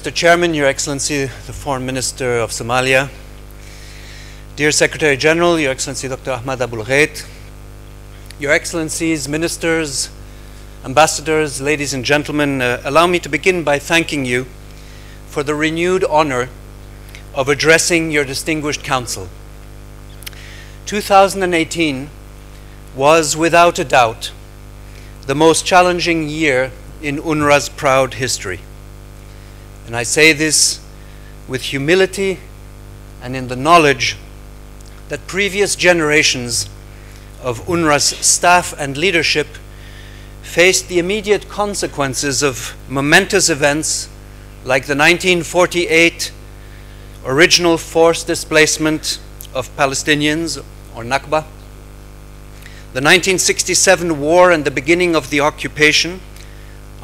Mr. Chairman, Your Excellency, the Foreign Minister of Somalia, dear Secretary General, Your Excellency Dr. Ahmad Abul Ghait, Your Excellencies, Ministers, Ambassadors, ladies and gentlemen, allow me to begin by thanking you for the renewed honor of addressing your distinguished Council. 2018 was, without a doubt, the most challenging year in UNRWA's proud history. And I say this with humility and in the knowledge that previous generations of UNRWA's staff and leadership faced the immediate consequences of momentous events like the 1948 original forced displacement of Palestinians, or Nakba, the 1967 war and the beginning of the occupation,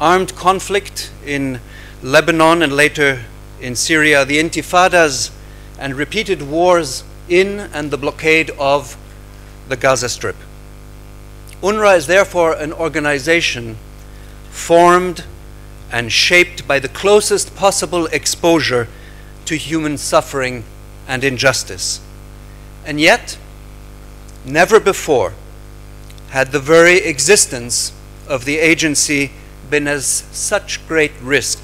armed conflict in Lebanon and later in Syria, the intifadas and repeated wars in and the blockade of the Gaza Strip. UNRWA is therefore an organization formed and shaped by the closest possible exposure to human suffering and injustice. And yet, never before had the very existence of the agency been as such great risk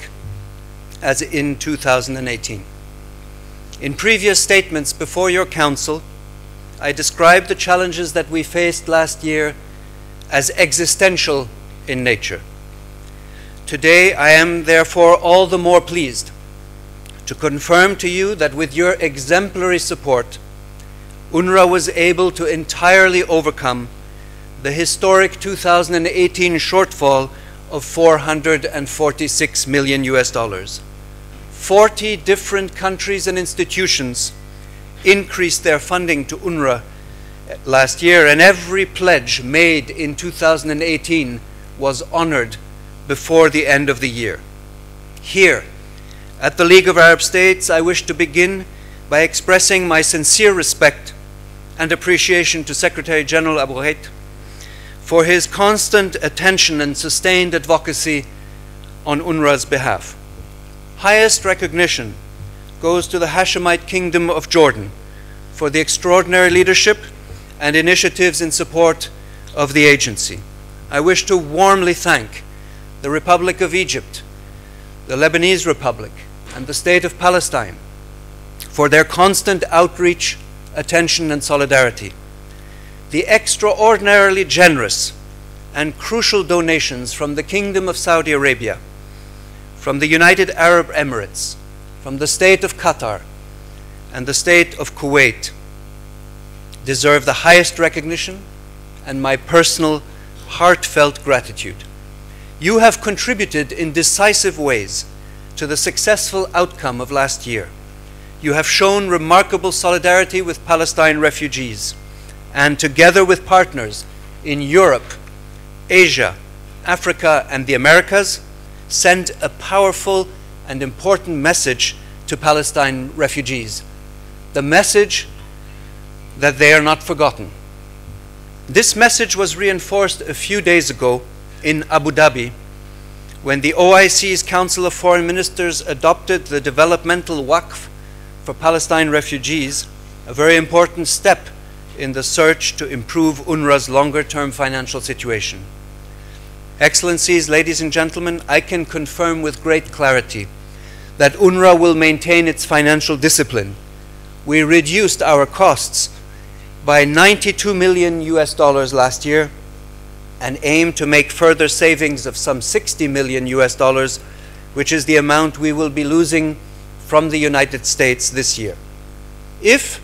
as in 2018. In previous statements before your Council, I described the challenges that we faced last year as existential in nature. Today, I am therefore all the more pleased to confirm to you that with your exemplary support, UNRWA was able to entirely overcome the historic 2018 shortfall of $446 million US. 40 different countries and institutions increased their funding to UNRWA last year, and every pledge made in 2018 was honored before the end of the year. Here, at the League of Arab States, I wish to begin by expressing my sincere respect and appreciation to Secretary General Abul Ghait for his constant attention and sustained advocacy on UNRWA's behalf. Highest recognition goes to the Hashemite Kingdom of Jordan for the extraordinary leadership and initiatives in support of the agency. I wish to warmly thank the Republic of Egypt, the Lebanese Republic, and the State of Palestine for their constant outreach, attention, and solidarity. The extraordinarily generous and crucial donations from the Kingdom of Saudi Arabia, from the United Arab Emirates, from the State of Qatar, and the State of Kuwait deserve the highest recognition and my personal heartfelt gratitude. You have contributed in decisive ways to the successful outcome of last year. You have shown remarkable solidarity with Palestine refugees, and together with partners in Europe, Asia, Africa, and the Americas, sent a powerful and important message to Palestine refugees. The message that they are not forgotten. This message was reinforced a few days ago in Abu Dhabi when the OIC's Council of Foreign Ministers adopted the developmental waqf for Palestine refugees, a very important step in the search to improve UNRWA's longer-term financial situation. Excellencies, ladies and gentlemen, I can confirm with great clarity that UNRWA will maintain its financial discipline. We reduced our costs by $92 million US last year and aim to make further savings of some $60 million US, which is the amount we will be losing from the United States this year. If,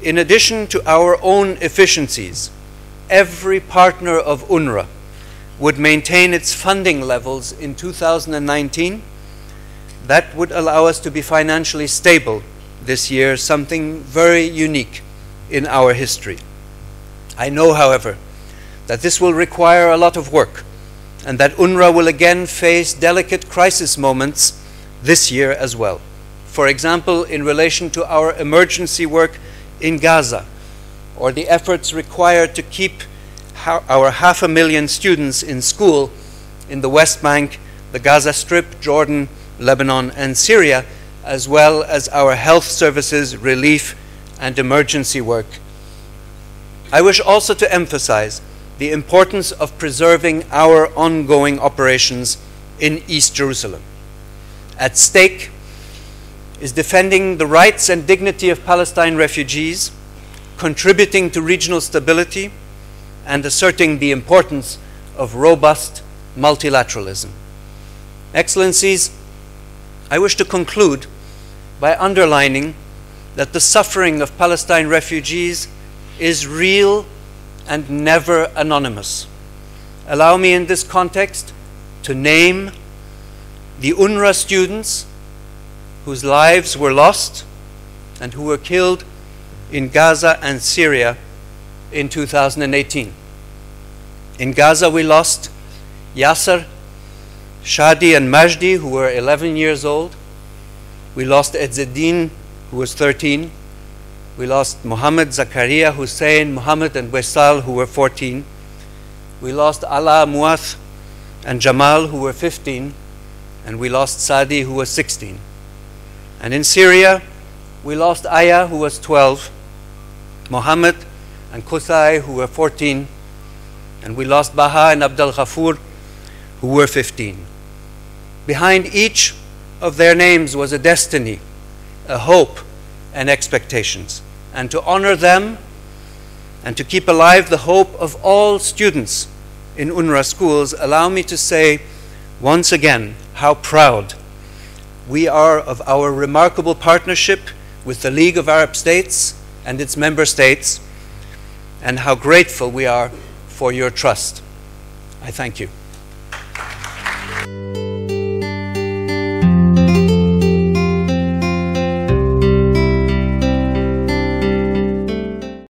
in addition to our own efficiencies, every partner of UNRWA would maintain its funding levels in 2019, that would allow us to be financially stable this year, something very unique in our history. I know, however, that this will require a lot of work and that UNRWA will again face delicate crisis moments this year as well. For example, in relation to our emergency work in Gaza, or the efforts required to keep our 500,000 students in school in the West Bank, the Gaza Strip, Jordan, Lebanon, and Syria, as well as our health services, relief, and emergency work. I wish also to emphasize the importance of preserving our ongoing operations in East Jerusalem. At stake is defending the rights and dignity of Palestine refugees, contributing to regional stability, and asserting the importance of robust multilateralism. Excellencies, I wish to conclude by underlining that the suffering of Palestine refugees is real and never anonymous. Allow me in this context to name the UNRWA students whose lives were lost and who were killed in Gaza and Syria in 2018. In Gaza we lost Yasser, Shadi and Majdi, who were 11 years old. We lost Ezzeddin, who was 13. We lost Mohammed, Zakaria, Hussein, Mohammed, and Wesal, who were 14. We lost Ala, Muath, and Jamal, who were 15. And we lost Sadi, who was 16. And in Syria, we lost Aya, who was 12, Mohammed and Kusai, who were 14, and we lost Baha and Abdel Ghafur, who were 15. Behind each of their names was a destiny, a hope, and expectations. And to honor them and to keep alive the hope of all students in UNRWA schools, allow me to say once again how proud we are of our remarkable partnership with the League of Arab States and its member states, and how grateful we are for your trust. I thank you.